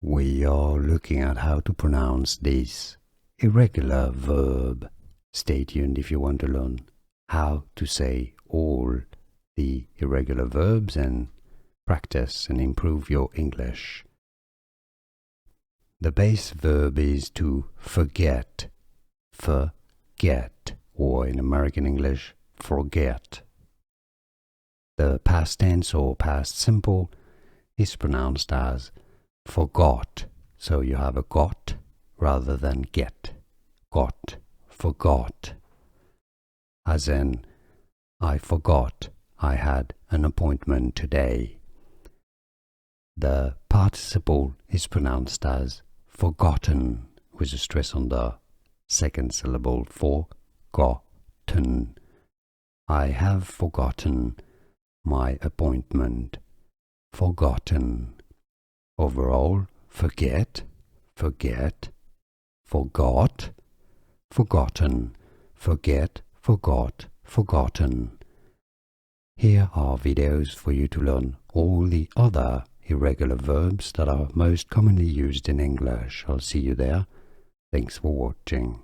We are looking at how to pronounce this irregular verb. Stay tuned if you want to learn how to say all the irregular verbs and practice and improve your English. The base verb is to forget, or in American English, forget. The past tense or past simple is pronounced as forgot, so you have a got rather than get. Got, forgot. As in, I forgot I had an appointment today. The participle is pronounced as forgotten, with a stress on the second syllable, forgotten. I have forgotten my appointment. Forgotten. Overall, forget, forget, forgot, forgotten, forget, forgot, forgotten. Here are videos for you to learn all the other irregular verbs that are most commonly used in English. I'll see you there. Thanks for watching.